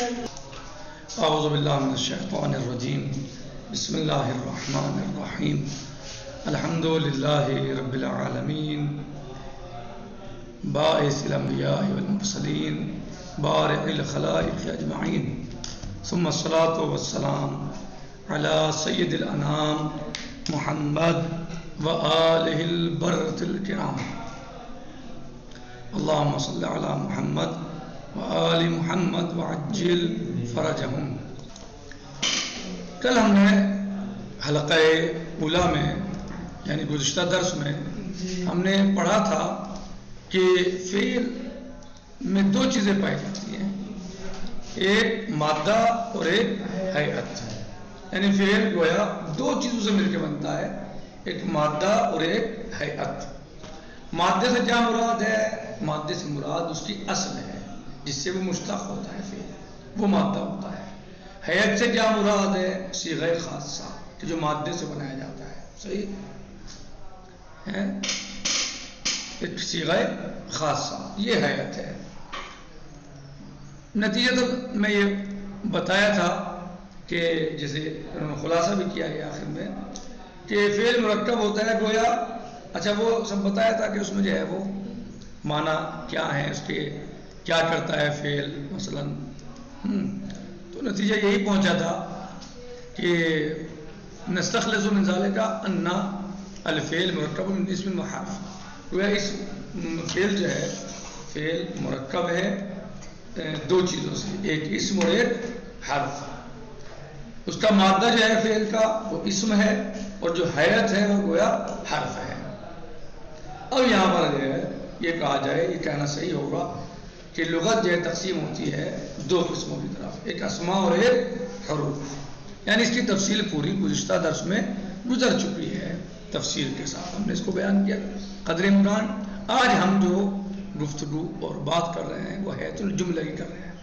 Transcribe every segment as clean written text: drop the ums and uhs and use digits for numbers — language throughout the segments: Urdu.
اعوذ باللہ من الشیطان الرجیم بسم اللہ الرحمن الرحیم الحمد للہ رب العالمین باعث الانبیاء والمرسلین بارئ الخلائق اجمعین ثم الصلاة والسلام علی سید الانام محمد وآلہ البررۃ الکرام اللہم صلی علی محمد وآل محمد وعجل فرجہم۔ کل ہم نے حلقہ اولا میں یعنی گزشتہ درس میں ہم نے پڑھا تھا کہ فعل میں دو چیزیں پائی جاتی ہیں، ایک مادہ اور ایک ہیئت، یعنی فعل گویا دو چیزوں سے مل کے بنتا ہے، ایک مادہ اور ایک ہیئت۔ مادے سے کیا مراد ہے؟ مادے سے مراد اس کی اصل ہے جس سے وہ مشتق ہوتا ہے، فعل وہ مادہ ہوتا ہے۔ ہیئت سے کیا مراد ہے؟ صیغہ خاصہ کہ جو مادے سے بنایا جاتا ہے، صحیح ہے، ایک صیغہ خاصہ، یہ ہیئت ہے۔ نتیجہ تو میں یہ بتایا تھا کہ جیسے انہوں نے خلاصہ بھی کیا ہے آخر میں کہ فعل مرکب ہوتا ہے گویا، اچھا وہ سب بتایا تھا کہ اس میں جو ہے وہ معنی کیا ہے، اس کے کیا کرتا ہے فعل مثلا، تو نتیجہ یہی پہنچا تھا کہ نستخلص من ذلك ان الفعل مرکب من اسم و حرف، گویا اس فعل جو ہے فعل مرکب ہے دو چیزوں سے، ایک اسم اور ایک حرف۔ اس کا مادہ جو ہے فعل کا وہ اسم ہے اور جو ہیئت ہے وہ گویا حرف ہے۔ اب یہاں پر جو ہے یہ کہا جائے، یہ کہنا صحیح ہوگا کہ لغت جو ہے تقسیم ہوتی ہے دو قسموں کی طرف، ایک اسماء اور ایک حروف، یعنی اس کی تفصیل پوری گزشتہ درس میں گزر چکی ہے، تفصیل کے ساتھ ہم نے اس کو بیان کیا قدر امکان۔ آج ہم جو گفتگو اور بات کر رہے ہیں وہ ہیئت الجملہ کی کر رہے ہیں۔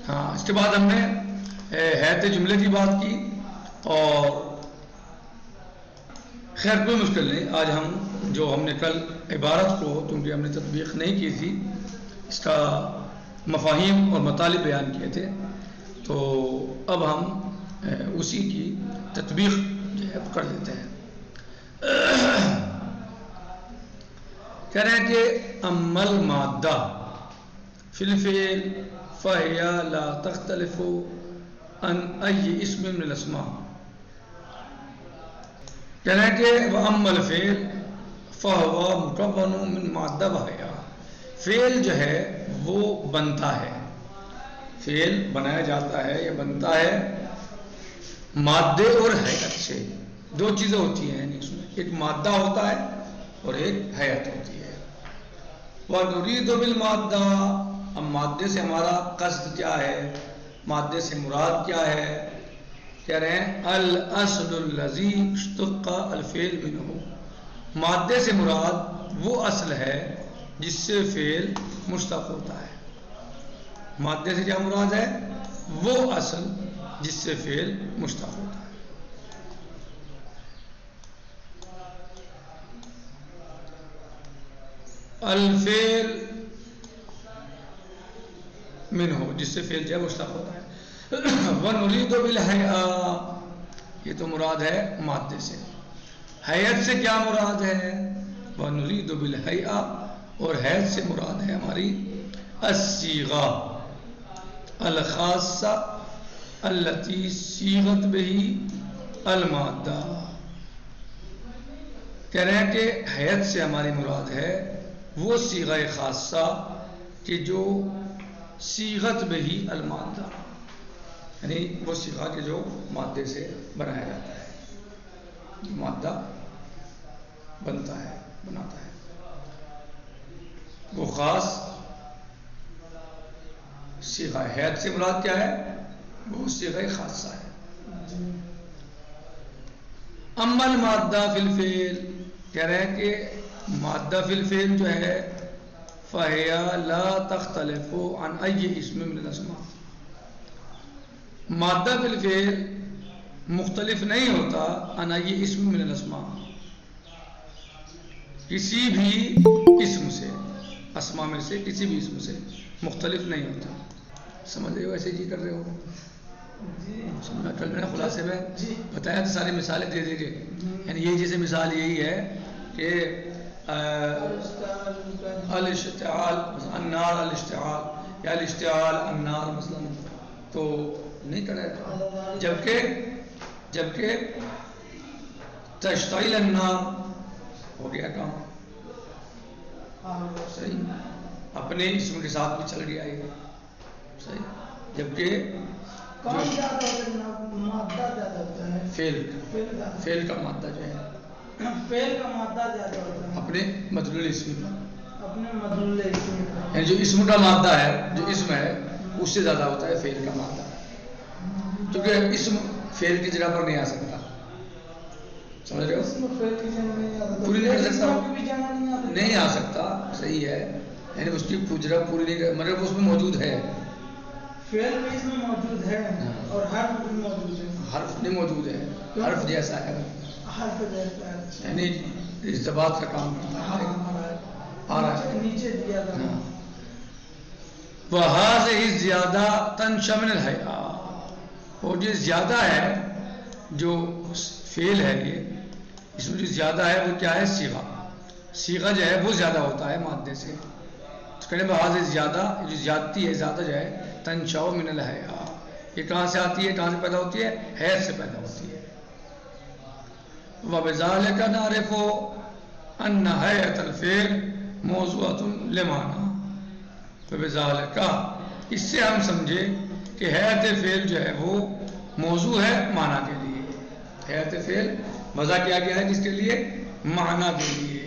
ہاں، اس کے بعد ہم نے ہیئت جملے کی بات کی، اور خیر کوئی مشکل نہیں، آج ہم نے کل عبارت کو کیونکہ ہم نے تطبیق نہیں کی تھی، اس کا مفاہیم اور مطالب بیان کیے تھے، تو اب ہم اسی کی تطبیق جو ہے کر لیتے ہیں۔ کہہ رہے ہیں کہ اما المادہ فی الفعل فہی لا تختلف عن ای اسم من الاسماء، کہہ رہے ہیں کہ واما الفعل فہو مکون من مادہ و حیٰ، فعل جو ہے وہ بنتا ہے، فعل بنایا جاتا ہے یا بنتا ہے مادے اور حیات سے، دو چیزیں ہوتی ہیں اس میں، ایک مادہ ہوتا ہے اور ایک حیات ہوتی ہے۔ وَنُرِيدُ بِالْمَادَّةِ، اب مادے سے ہمارا قصد کیا ہے، مادے سے مراد کیا ہے؟ کہہ رہے ہیں الاصل الذی اشتق الفعل منہ، مادے سے مراد وہ اصل ہے جس سے فعل مشتق ہوتا ہے۔ مادے سے کیا مراد ہے؟ وہ اصل جس سے فعل مشتق ہوتا ہے۔ الفعل منہ، جس سے فعل جو ہے مشتق ہوتا ہے۔ وَنُرِيدُ بِالْحَیْءَةِ، یہ تو مراد ہے مادے سے۔ حیات سے کیا مراد ہے؟ وَنُرِيدُ بِالْحَیْءَةِ، اور حیات سے مراد ہے ہماری الصیغہ الخاصہ التی صیغت بہ المادہ، کہہ رہے ہیں کہ حیات سے ہماری مراد ہے وہ صیغہ خاصہ کہ جو صیغت بہ المادہ، یعنی وہ صیغہ کہ جو مادے سے بنایا جاتا ہے، جو مادہ بنتا ہے بناتا ہے، وہ خاص صیغہ ہے۔ حیات سے مراد کیا ہے؟ وہ صیغہ خاصہ ہے۔ اما المادہ فی الفعل، کہہ رہے ہیں کہ مادہ فی الفعل جو ہے فَهِيَ لَا تَخْتَلِفُ عَنْ أَيِّ اسْمٍ مِّنَ الْأَسْمَاءِ، مادہ فی الفعل مختلف نہیں ہوتا عن أَيِّ اسْمٍ مِّنَ الْأَسْمَاءِ، کسی بھی اسم سے، اسماء میں سے کسی بھی اسم سے مختلف نہیں ہوتا۔ سمجھ رہے ہو ایسے جی کر رہے ہو؟ سمجھا کل میں نے خلاصے میں بتایا تو ساری مثالیں دے دے کے، یعنی یہ جیسے مثال یہی ہے کہ الاشتعال النار الاشتعال یا الاشتعال النار مثلا تو نہیں کرے، جبکہ تشتعل النار ہو گیا کام صحیح، اپنے اسم کے ساتھ بھی چل گیا یہ صحیح، جبکہ فعل کا مادہ جو ہے اپنے مدلول اسم یعنی جو اسم کا مادہ ہے، جو اسم ہے اس سے زیادہ ہوتا ہے فعل کا مادہ، کیونکہ اسم فعل کی جگہ پر نہیں آ سکتا، سمجھ رہے ہو؟ پوری نہیں کر سکتا، نہیں آ سکتا صحیح ہے، یعنی اس کی جگہ پوری نہیں کر، مگر اس میں موجود ہے، فعل بھی اس میں موجود ہے اور حرف بھی موجود ہے، حرف نہیں موجود ہے، حرف جیسا ہے، حرف جیسا ہے، یعنی ارتباط کا کام کرتا ہے، آ رہا ہے نیچے دیا تھا وَهَذِهِ زیادہ تنشمل الحیاء، اور یہ زیادہ ہے جو فعل ہے، یہ اس میں جو زیادہ ہے وہ کیا ہے؟ صیغہ جو ہے وہ زیادہ ہوتا ہے مادے سے، تو کہنے وَهَذِهِ زیادہ جو زیادتی ہے، زیادہ جو ہے تنشأ من الحیاء، یہ کہاں سے آتی ہے، کہاں سے پیدا ہوتی ہے؟ حیض سے پیدا ہوتی ہے، وَبِذَلِكَ نَعْرِفُ أَنَّ حَیَّةَ الْفِعْلِ مَوْضُوعَةٌ لِمَعْنَىٰ، وَبِذَلِكَ اس سے ہم سمجھے کہ حیات فعل جو ہے وہ موضوع ہے معنی کے لیے، حیات فعل وضع کیا گیا ہے کس کے لیے؟ معنی کے لیے،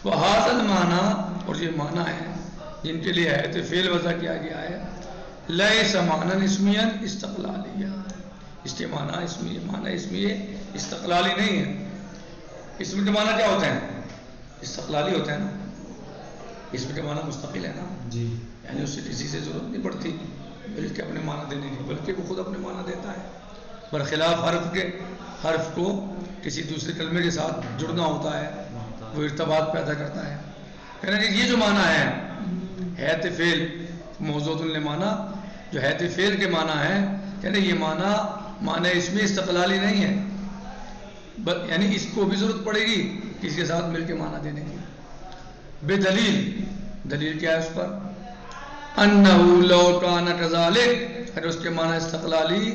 وَهَذَا الْمَعْنَىٰ اور یہ معنی ہے جن کے لیے حیات فعل وضع کیا گیا ہے، لَيْسَ مَعْنًى اسْمِيًّا اسْتِقْلَالِيًّا، اس کے معنی اسمی استقلالی نہیں ہے، اسم کے معنی کیا ہوتے ہیں؟ استقلالی ہوتے ہیں نا، اسم کے معنی مستقل ہے نا جی، یعنی اس سے کسی سے ضرورت نہیں پڑتی بلکہ اپنے معنی دینے کی، بلکہ وہ خود اپنے معنی دیتا ہے، برخلاف حرف کو کسی دوسرے کلمے کے ساتھ جڑنا ہوتا ہے، وہ ارتباط پیدا کرتا ہے، کہنا کہ یہ جو معنی ہے حیات فعل موضوع لمعنی، جو حیات فعل کے معنی ہے، کہنا یہ معنی اسمی استقلالی نہیں ہے، یعنی اس کو بھی ضرورت پڑے گی کسی کے ساتھ مل کے معنی دینے کی، دلیل کیا ہے اس پر؟ انہ لو کان کذالک، اگر اس کے معنی استقلالی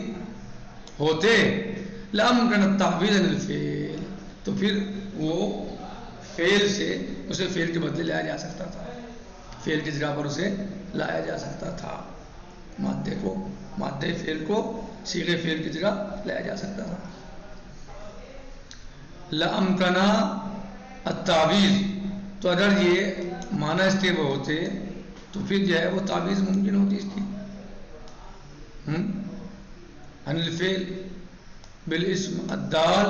ہوتے، لامکن التعویض عن الفعل، تو پھر وہ فعل سے اسے فعل کے بدلے لایا جا سکتا تھا، فعل کی جگہ پر اسے لایا جا سکتا تھا، مادے فعل کو صیغے فعل کی جگہ لایا جا سکتا تھا، لامکن التعویض، تو اگر یہ معنی اس کے وہ ہوتے تو پھر جو ہے وہ تعویض ممکن ہوتی اس کی، عن الفعل بالاسم الدال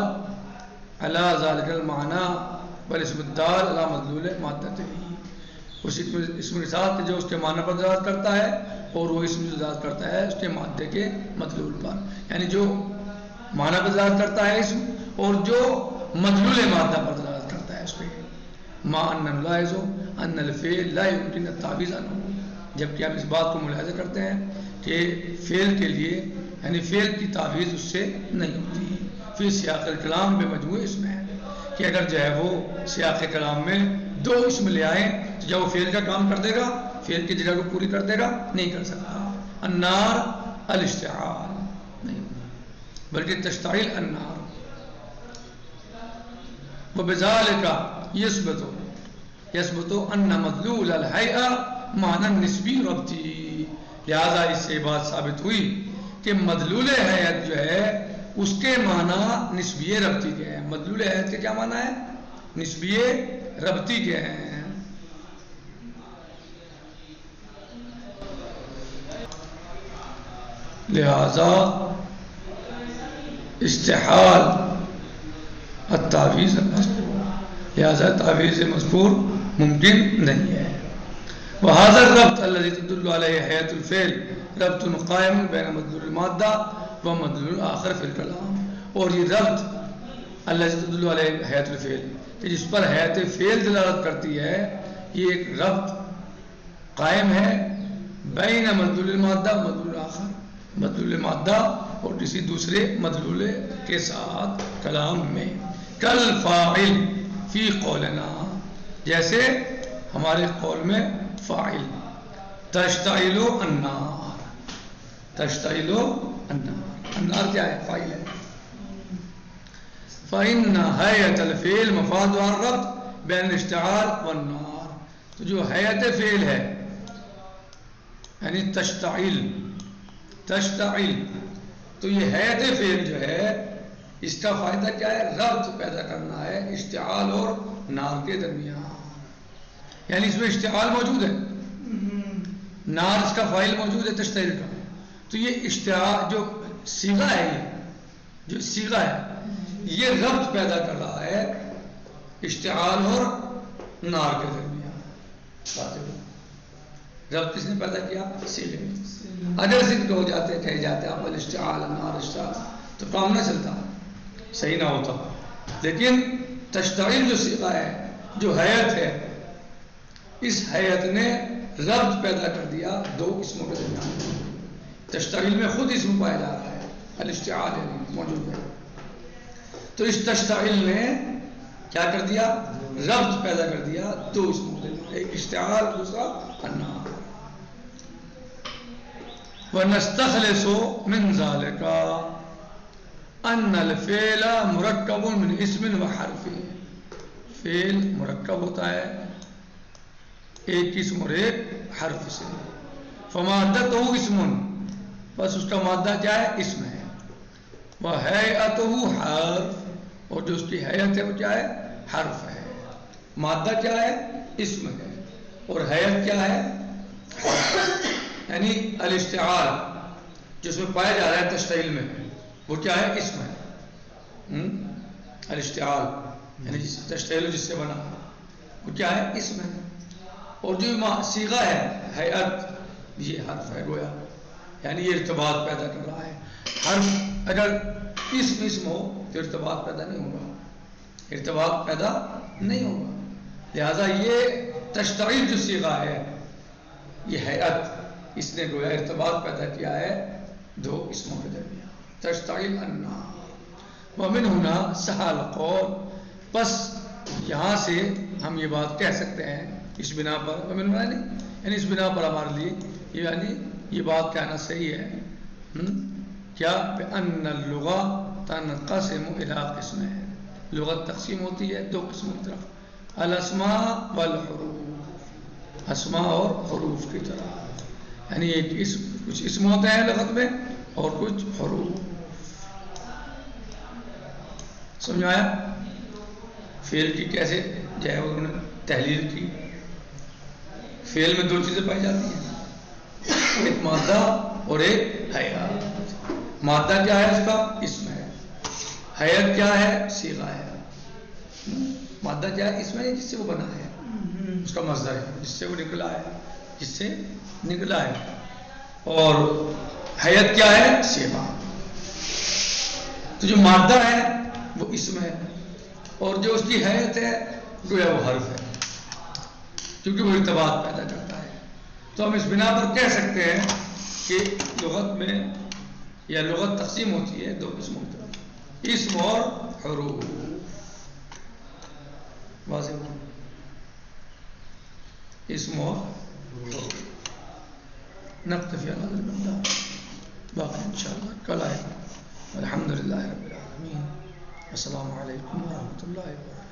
على ذلك المعنى والاسم الدال على مدلول مادته، اس اسم کے ساتھ جو اس کے معنی پر دلالت کرتا ہے اور وہ اسم جو دلالت کرتا ہے اس کے مادے کے مدلول پر، یعنی جو معنی پر دلالت کرتا ہے اسم اور جو مدلول مادہ پر دلالت کرتا ہے اس پہ، ما ان نلاحظ ان الفعل لا يمكن التعویض عنه، جبکہ ہم اس بات کو ملاحظہ کرتے ہیں کہ فعل کے لیے یعنی فعل کی تعویض اس سے نہیں ہوتی، فی سیاق الکلام بے مجموع اسم ہے، کہ اگر جو ہے وہ سیاق کلام میں دو اسم لے آئیں تو جب وہ فعل کا کام کر دے گا، فعل کی جگہ کو پوری کر دے گا، نہیں کر سکتا، النار الاشتعال نہیں، بلکہ تشتعل النار، وبذالک یثبت ان مدلول الحیء معنی نسبی ربطی، لہذا اس سے بات ثابت ہوئی کہ مدلول حیات جو ہے اس کے معنی نسبی ربطی کے ہیں، مدلول حیات کے کیا معنی ہے؟ نسبی ربطی کے ہیں، لہذا استحال التعویض المذکور، لہذا تعویض مذکور ممکن نہیں ہے، وهذا الربط الذي تدل عليه حیات الفعل ربط قائم بین مدلول المادہ و مدلول الآخر فی الکلام، اور یہ ربط الذي تدل عليه حیات الفعل کہ جس پر حیات فعل دلالت کرتی ہے، یہ ایک ربط قائم ہے بین مدلول المادہ مدلول آخر، مدلول مادہ اور کسی دوسرے مدلول کے ساتھ کلام میں، کل فاعل فی قولنا، جیسے ہمارے قول میں فاعل، تشتعل النار، تشتعل النار، النار کیا ہے؟ فاعل ہے. فإن حیت الفعل مفادها الربط بین الاشتعال والنار، تو جو حیت فعل ہے یعنی تشتعل، تشتعل، تو یہ حیت فعل جو ہے اس کا فائدہ کیا ہے؟ ربط پیدا کرنا ہے اشتعال اور نار کے درمیان، یعنی اس میں اشتعال موجود ہے، نار اس کا فاعل موجود ہے تشتعل کا، تو یہ اشتعال جو صیغہ ہے، یہ جو صیغہ ہے یہ ربط پیدا کر رہا ہے اشتعال اور نار کے درمیان. ربط کس نے پیدا کیا؟ صیغے نے. اگر ذکر ہو جاتے کہے جاتے اب الاشتعال النار اشتعال تو کام نہ چلتا، صحیح نہ ہوتا. لیکن تشتعل جو صیغہ ہے، جو حیت ہے، اس حیت نے ربط پیدا کر دیا دو اسموں کے درمیان. تشتعل میں خود اسم پایا جا رہا ہے، الاشتعال موجود ہے، تو اس تشتعل نے کیا کر دیا؟ ربط پیدا کر دیا دو اسموں کے درمیان، ایک اشتعال دوسرا النار. وَنَسْتَخْلِصُ مِنْ ذَلِكَ أَنَّ الْفِعْلَ مُرَكَّبٌ مِنْ اسْمٍ وَحَرْفٍ، فعل مرکب ہوتا ہے ایک اسم اور ایک حرف سے. فَمَادَّتُهُ اسْمٌ، بس اس کا مادہ کیا ہے؟ اسم ہے. وَحَيْئَتُهُ حرف، اور جو اس کی حیت ہے وہ کیا ہے؟ حرف ہے. مادہ کیا ہے؟ اسم ہے، اور حیت کیا ہے؟ یعنی الاشتعال جو اس میں پایا جا رہا ہے تشتعل میں وہ کیا ہے؟ اسم ہے. الاشتعال یعنی تشتعل جس سے بنا وہ کیا ہے؟ اسم ہے. اور جو صیغہ ہے حیت یہ حرف ہے گویا، یعنی یہ ارتباط پیدا کر رہا ہے. حرف اگر اسم ہو تو ارتباط پیدا نہیں ہوگا، ارتباط پیدا نہیں ہوگا. لہذا یہ تشتعل جو صیغہ ہے یہ حیت، اس نے گویا ارتباط پیدا کیا ہے دو اسموں کے درمیان. تشتعل النار. ومن ہونا سہل قول، بس یہاں سے ہم یہ بات کہہ سکتے ہیں اس بنا پر، ومن ہونا نہیں یعنی اس بنا پر ہمارے لیے یعنی یہ بات کہنا صحیح ہے کیا؟ بأن اللغة تنقسم إلى قسمين، لغت تقسیم ہوتی ہے دو قسموں کی طرف، الاسماء والحروف، اسماء اور حروف کی طرف. یعنی ایک کچھ اسم ہوتے ہیں لغت میں اور کچھ حروف. سمجھ آیا؟ فعل کی کیسے جو ہے انہوں نے تحلیل کی. فعل میں دو چیزیں پائی جاتی ہیں، ایک مادہ اور ایک حیات. مادہ کیا ہے؟ اس کا اسم ہے. حیات کیا ہے؟ صیغہ ہے. مادہ کیا ہے؟ اسم ہے جس سے وہ بنا ہے، اس کا مصدر ہے جس سے وہ نکلا ہے، جس سے نکلا ہے. اور حیات کیا ہے؟ صیغہ. تو جو مادہ ہے وہ اسم ہے اور جو اس کی حیات ہے وہ حرف ہے، کیونکہ وہ ارتباط پیدا کرتا ہے. تو ہم اس بنا پر کہہ سکتے ہیں کہ لغت میں یا لغت تقسیم ہوتی ہے دو قسموں کی طرف، اسم اور حروف. واضح ہو؟ اسم اور حروف. نکتفی علی هذا المقدار، باقی انشاءاللہ کل آئے گا. الحمدللہ رب العالمین. السلام علیکم ورحمۃ اللہ وبرکاتہ.